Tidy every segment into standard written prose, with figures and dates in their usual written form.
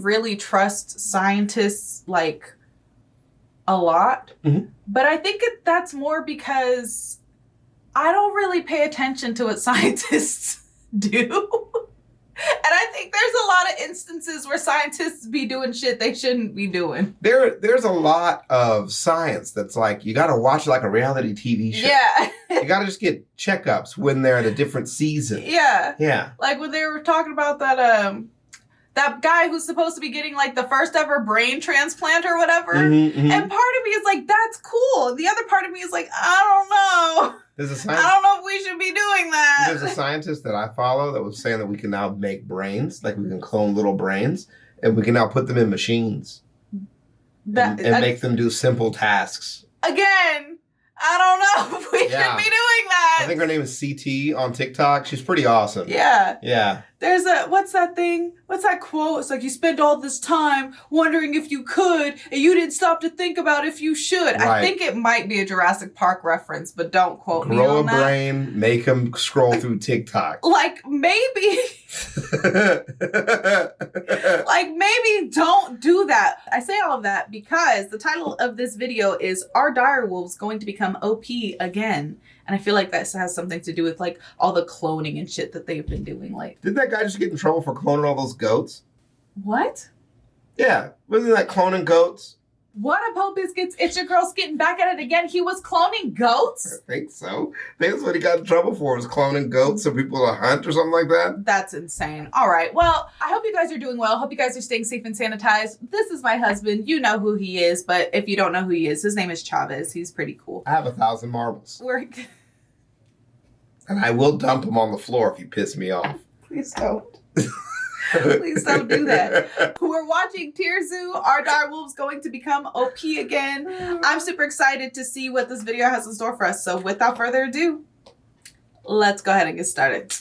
really trust scientists, like, a lot. Mm-hmm. But I think that's more because I don't really pay attention to what scientists do. And I think there's a lot of instances where scientists be doing shit they shouldn't be doing. There's a lot of science that's like, you got to watch like a reality TV show. Yeah. You got to just get checkups when they're at a different season. Yeah. Yeah. Like when they were talking about that guy who's supposed to be getting like the first ever brain transplant or whatever. Mm-hmm, mm-hmm. And part of me is like, that's cool. The other part of me is like, I don't know. I don't know if we should be doing that. There's a scientist that I follow that was saying that we can now make brains, like we can clone little brains, and we can now put them in machines and make them do simple tasks. Again, I don't know if we should be doing that. I think her name is CT on TikTok. She's pretty awesome. Yeah. Yeah. There's what's that thing? What's that quote? It's like, you spent all this time wondering if you could, and you didn't stop to think about if you should. Right. I think it might be a Jurassic Park reference, but don't quote me on that. Grow a brain, make them scroll through TikTok. Like, maybe... like, maybe don't do that. I say all of that because the title of this video is, Are Direwolves Going to Become OP Again? And I feel like that has something to do with, like, all the cloning and shit that they've been doing. Like, did that guy just get in trouble for cloning all those goats? What? Yeah. Wasn't that cloning goats? What up, Hope Biscuits? It's your girl Skitting back at it again. He was cloning goats? I think so. I think that's what he got in trouble for, was cloning goats so people to hunt or something like that. That's insane. All right. Well, I hope you guys are doing well. Hope you guys are staying safe and sanitized. This is my husband. You know who he is, but if you don't know who he is, his name is Chavez. He's pretty cool. I have 1,000 marbles. And I will dump them on the floor if you piss me off. Please don't. Please don't do that. We're watching Tier Zoo. Are Direwolves going to become OP again? I'm super excited to see what this video has in store for us. So without further ado, let's go ahead and get started.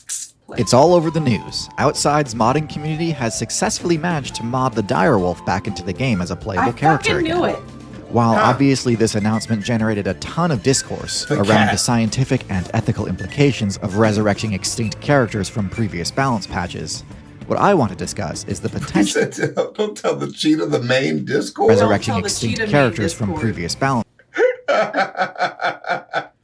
It's all over the news. Outside's modding community has successfully managed to mod the direwolf back into the game as a playable character again. I fucking knew it. While obviously this announcement generated a ton of discourse around the scientific and ethical implications of resurrecting extinct characters from previous balance patches, what I want to discuss is the potential... Don't tell the cheetah the main discourse. Resurrecting extinct characters from previous balance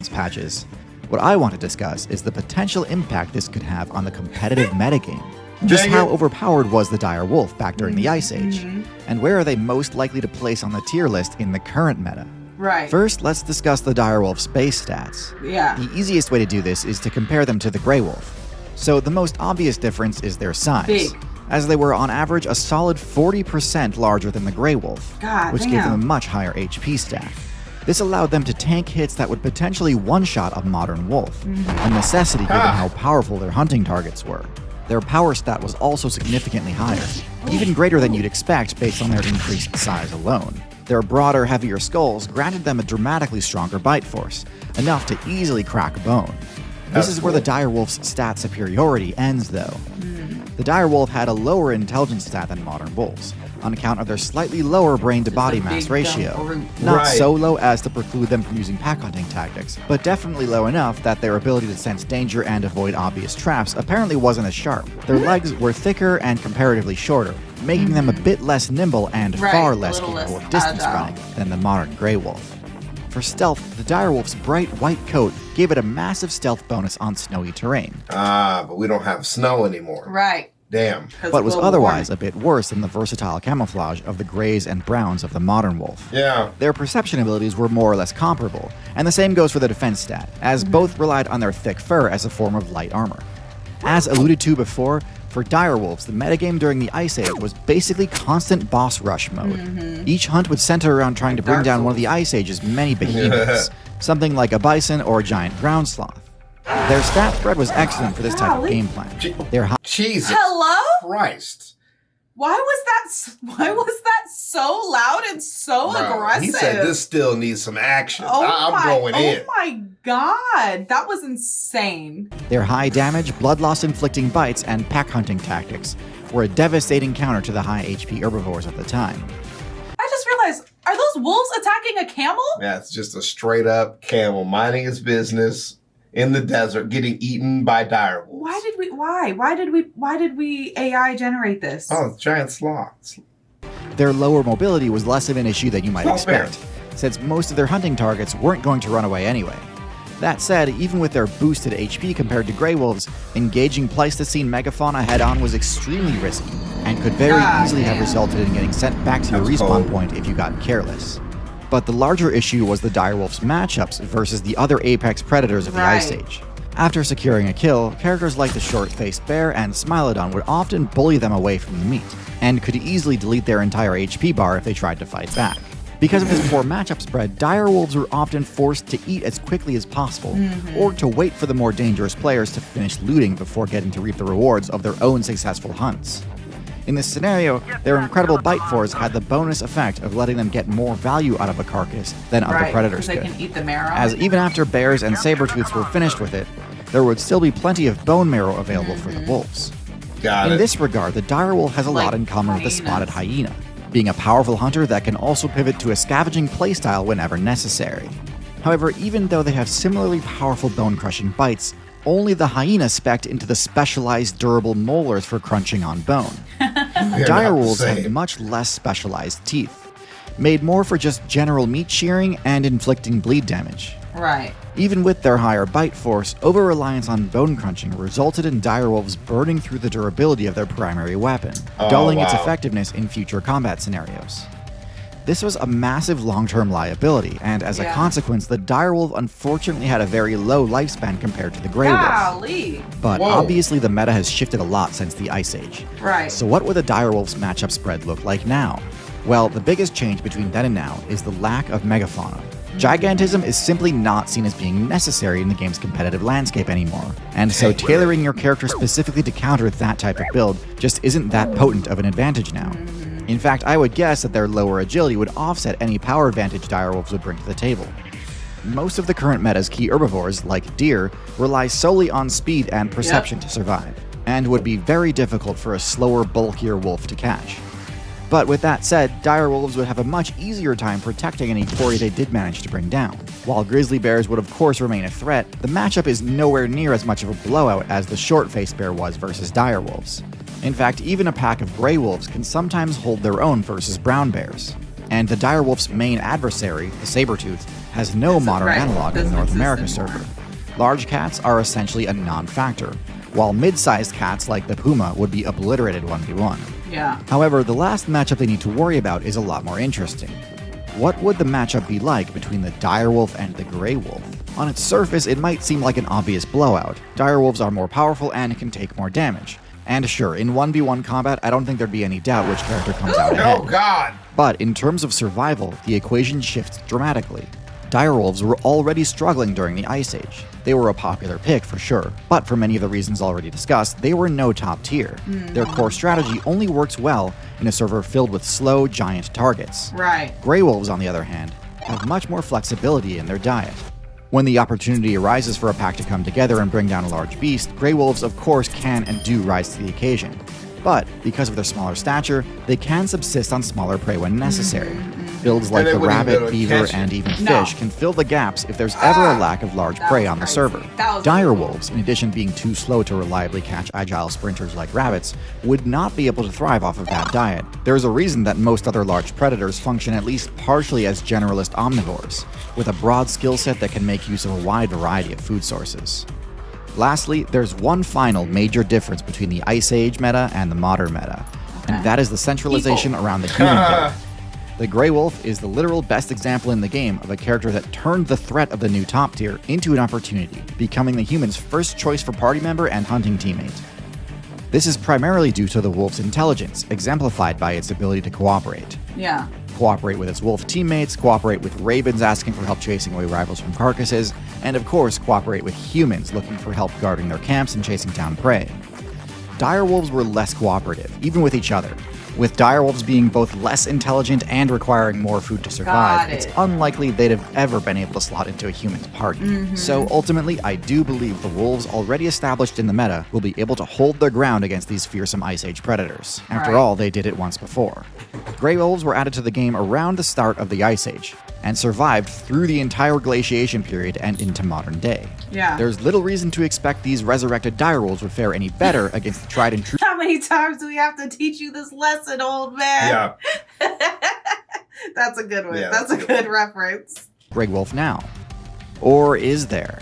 patches. What I want to discuss is the potential impact this could have on the competitive metagame. Just how overpowered was the dire wolf back during the Ice Age? And where are they most likely to place on the tier list in the current meta? Right. First, let's discuss the direwolf's base stats. Yeah. The easiest way to do this is to compare them to the grey wolf. So the most obvious difference is their size. Big. As they were on average a solid 40% larger than the grey wolf, which gave them a much higher HP stat. This allowed them to tank hits that would potentially one-shot a modern wolf, a necessity given how powerful their hunting targets were. Their power stat was also significantly higher, even greater than you'd expect based on their increased size alone. Their broader, heavier skulls granted them a dramatically stronger bite force, enough to easily crack a bone. This is where the direwolf's stat superiority ends, though. The direwolf had a lower intelligence stat than modern wolves, on account of their slightly lower brain-to-body mass ratio. Not so low as to preclude them from using pack hunting tactics, but definitely low enough that their ability to sense danger and avoid obvious traps apparently wasn't as sharp. Their legs were thicker and comparatively shorter, making them a bit less nimble and far less capable of distance running than the modern grey wolf. For stealth, the direwolf's bright white coat gave it a massive stealth bonus on snowy terrain. But we don't have snow anymore. Right. Damn. But was otherwise a bit worse than the versatile camouflage of the grays and browns of the modern wolf. Yeah. Their perception abilities were more or less comparable, and the same goes for the defense stat, as both relied on their thick fur as a form of light armor. As alluded to before, for direwolves, the metagame during the Ice Age was basically constant boss rush mode. Each hunt would center around trying to bring down one of the Ice Age's many behemoths, something like a bison or a giant ground sloth. Their stat spread was excellent for this type of game plan. Jesus Christ. Why was that so loud and so aggressive? He said this still needs some action. I'm going in. Oh my god, that was insane. Their high damage, blood loss inflicting bites, and pack hunting tactics were a devastating counter to the high HP herbivores of the time. I just realized, are those wolves attacking a camel? Yeah, it's just a straight up camel minding his business in the desert, getting eaten by direwolves. Why did we AI generate this? Oh, it's giant sloths. their lower mobility was less of an issue than you might expect, since most of their hunting targets weren't going to run away anyway. That said, even with their boosted HP compared to Grey Wolves, engaging Pleistocene megafauna head-on was extremely risky, and could very easily have resulted in getting sent back to your respawn point if you got careless. But the larger issue was the direwolf's matchups versus the other apex predators of the Ice Age. After securing a kill, characters like the short-faced bear and Smilodon would often bully them away from the meat, and could easily delete their entire HP bar if they tried to fight back. Because of this poor matchup spread, direwolves were often forced to eat as quickly as possible, or to wait for the more dangerous players to finish looting before getting to reap the rewards of their own successful hunts. In this scenario, their incredible bite force had the bonus effect of letting them get more value out of a carcass than other predators could. Can eat the marrow. As even after bears and saber-tooths were finished with it, there would still be plenty of bone marrow available for the wolves. In this regard, the direwolf has a lot in common with the spotted hyena, being a powerful hunter that can also pivot to a scavenging playstyle whenever necessary. However, even though they have similarly powerful bone-crushing bites, only the hyena spec'd into the specialized durable molars for crunching on bone. Direwolves have much less specialized teeth, made more for just general meat shearing and inflicting bleed damage. Even with their higher bite force, over-reliance on bone crunching resulted in direwolves burning through the durability of their primary weapon, dulling its effectiveness in future combat scenarios. This was a massive long-term liability, and as a consequence, the direwolf unfortunately had a very low lifespan compared to the grey wolf. But obviously the meta has shifted a lot since the Ice Age. So what would the direwolf's matchup spread look like now? Well, the biggest change between then and now is the lack of megafauna. Gigantism is simply not seen as being necessary in the game's competitive landscape anymore, and so tailoring your character specifically to counter that type of build just isn't that potent of an advantage now. In fact, I would guess that their lower agility would offset any power advantage direwolves would bring to the table. Most of the current meta's key herbivores, like deer, rely solely on speed and perception to survive, and would be very difficult for a slower, bulkier wolf to catch. But with that said, direwolves would have a much easier time protecting any quarry they did manage to bring down. While grizzly bears would of course remain a threat, the matchup is nowhere near as much of a blowout as the short-faced bear was versus direwolves. In fact, even a pack of grey wolves can sometimes hold their own versus brown bears. And the direwolf's main adversary, the saber-tooth, has no modern analog in the North America server. Large cats are essentially a non-factor, while mid-sized cats like the puma would be obliterated 1v1. However, the last matchup they need to worry about is a lot more interesting. What would the matchup be like between the direwolf and the grey wolf? On its surface, it might seem like an obvious blowout. Direwolves are more powerful and can take more damage. And sure, in 1v1 combat, I don't think there'd be any doubt which character comes out ahead. But in terms of survival, the equation shifts dramatically. Direwolves were already struggling during the Ice Age. They were a popular pick for sure, but for many of the reasons already discussed, they were no top tier. Their core strategy only works well in a server filled with slow, giant targets. Grey wolves, on the other hand, have much more flexibility in their diet. When the opportunity arises for a pack to come together and bring down a large beast, grey wolves of course can and do rise to the occasion. But because of their smaller stature, they can subsist on smaller prey when necessary. Builds like the rabbit, beaver, and even fish can fill the gaps if there's ever a lack of large prey on the server. Direwolves, in addition to being too slow to reliably catch agile sprinters like rabbits, would not be able to thrive off of that diet. There's a reason that most other large predators function at least partially as generalist omnivores, with a broad skill set that can make use of a wide variety of food sources. Lastly, there's one final major difference between the Ice Age meta and the modern meta, and that is the centralization around the human build. The Grey Wolf is the literal best example in the game of a character that turned the threat of the new top tier into an opportunity, becoming the human's first choice for party member and hunting teammate. This is primarily due to the wolf's intelligence, exemplified by its ability to cooperate. Cooperate with its wolf teammates, cooperate with ravens asking for help chasing away rivals from carcasses, and of course cooperate with humans looking for help guarding their camps and chasing down prey. Direwolves were less cooperative, even with each other. With direwolves being both less intelligent and requiring more food to survive, it's unlikely they'd have ever been able to slot into a human's party. So ultimately, I do believe the wolves already established in the meta will be able to hold their ground against these fearsome Ice Age predators. After all, they did it once before. Grey wolves were added to the game around the start of the Ice Age, and survived through the entire glaciation period and into modern day. There's little reason to expect these resurrected direwolves would fare any better against the tried and true many times do we have to teach you this lesson, old man? Yeah. That's a good one. Yeah, that's a good reference. Grey Wolf now. Or is there?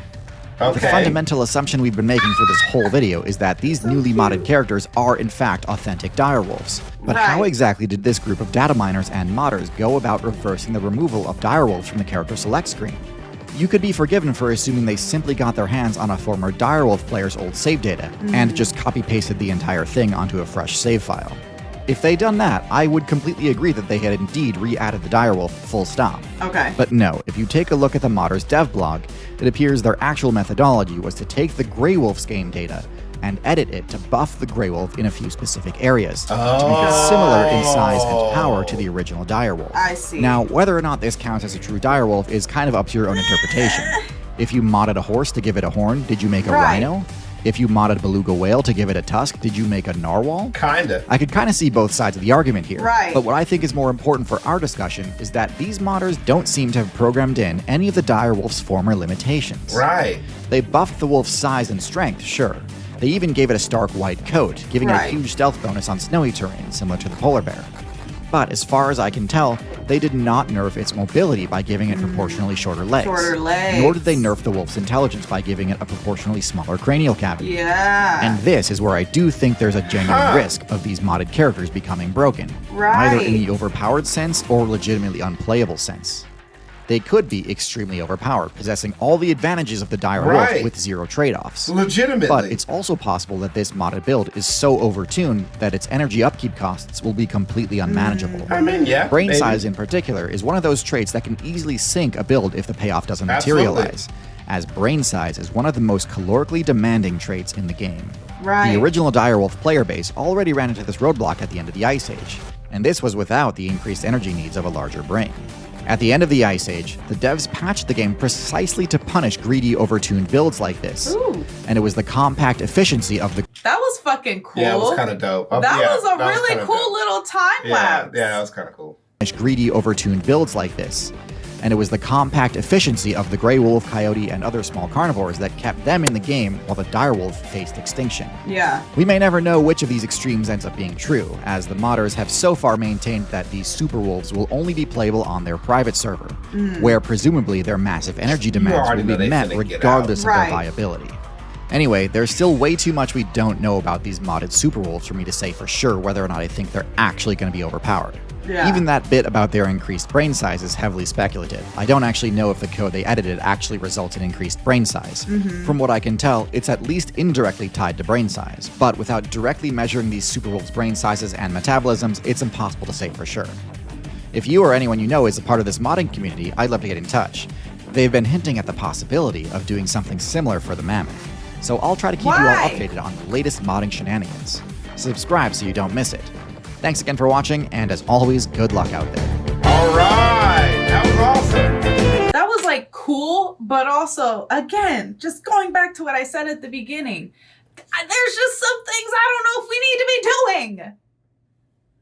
Okay. The fundamental assumption we've been making for this whole video is that these newly modded characters are in fact authentic direwolves. But how exactly did this group of data miners and modders go about reversing the removal of direwolves from the character select screen? You could be forgiven for assuming they simply got their hands on a former direwolf player's old save data and just copy-pasted the entire thing onto a fresh save file. If they'd done that, I would completely agree that they had indeed re-added the direwolf full stop. Okay. But no, if you take a look at the modder's dev blog, it appears their actual methodology was to take the Grey Wolf's game data and edit it to buff the Grey Wolf in a few specific areas to make it similar in size and power to the original direwolf. I see. Now, whether or not this counts as a true direwolf is kind of up to your own interpretation. If you modded a horse to give it a horn, did you make a rhino? If you modded a beluga whale to give it a tusk, did you make a narwhal? Kinda. I could kind of see both sides of the argument here. Right. But what I think is more important for our discussion is that these modders don't seem to have programmed in any of the direwolf's former limitations. Right. They buffed the wolf's size and strength, sure. They even gave it a stark white coat, giving it a huge stealth bonus on snowy terrain, similar to the polar bear. But as far as I can tell, they did not nerf its mobility by giving it proportionally shorter legs. Nor did they nerf the wolf's intelligence by giving it a proportionally smaller cranial cavity. Yeah. And this is where I do think there's a genuine risk of these modded characters becoming broken. Either in the overpowered sense or legitimately unplayable sense. They could be extremely overpowered, possessing all the advantages of the dire wolf with zero trade-offs. Legitimately. But it's also possible that this modded build is so overtuned that its energy upkeep costs will be completely unmanageable. I mean, yeah. Brain size in particular is one of those traits that can easily sink a build if the payoff doesn't materialize, as brain size is one of the most calorically demanding traits in the game. The original direwolf player base already ran into this roadblock at the end of the Ice Age, and this was without the increased energy needs of a larger brain. At the end of the Ice Age, the devs patched the game precisely to punish greedy, overtuned builds like this. And it was the compact efficiency of the... That was fucking cool. Yeah, it was kind of dope. That was a really cool little time lapse. Yeah, that was kind of cool. Greedy, overtuned builds like this. And it was the compact efficiency of the Grey Wolf, Coyote, and other small carnivores that kept them in the game while the direwolf faced extinction. Yeah. We may never know which of these extremes ends up being true, as the modders have so far maintained that these superwolves will only be playable on their private server, where presumably their massive energy demands will be met regardless of their viability. Anyway, there's still way too much we don't know about these modded superwolves for me to say for sure whether or not I think they're actually going to be overpowered. Even that bit about their increased brain size is heavily speculative. I don't actually know if the code they edited actually results in increased brain size. From what I can tell, it's at least indirectly tied to brain size, but without directly measuring these superwolves' brain sizes and metabolisms, it's impossible to say for sure. If you or anyone you know is a part of this modding community, I'd love to get in touch. They've been hinting at the possibility of doing something similar for the mammoth, so I'll try to keep you all updated on the latest modding shenanigans. Subscribe so you don't miss it. Thanks again for watching, and as always, good luck out there. All right, that was awesome. That was like cool, but also, again, just going back to what I said at the beginning, there's just some things I don't know if we need to be doing.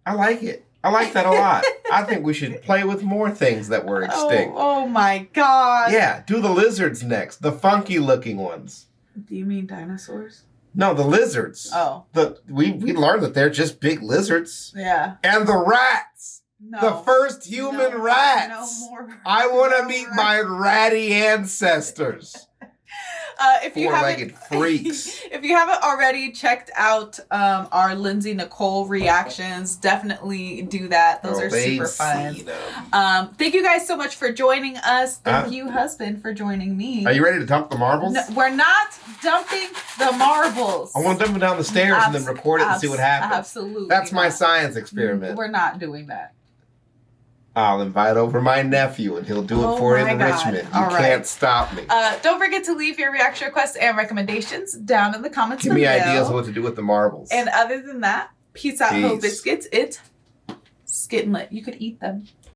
I like it. I like that a lot. I think we should play with more things that were extinct. Oh my God. Yeah, do the lizards next, the funky looking ones. Do you mean dinosaurs? No, the lizards. Oh. We learned that they're just big lizards. Yeah. And the rats. No. The first human rats. No more. I want to meet my ratty ancestors. If you Four-legged freaks. If you haven't already checked out our Lindsay Nicole reactions, definitely do that. Those are super fun. Thank you guys so much for joining us. Thank you, husband, for joining me. Are you ready to dump the marbles? No, we're not dumping the marbles. I want to dump them down the stairs and then record it and see what happens. Absolutely. That's my science experiment. We're not doing that. I'll invite over my nephew and he'll do it for enrichment. You can't stop me. Don't forget to leave your reaction requests and recommendations down in the comments below. Give me ideas what to do with the marbles. And other than that, peace out, ho biscuits. It's Skittenlit. You could eat them.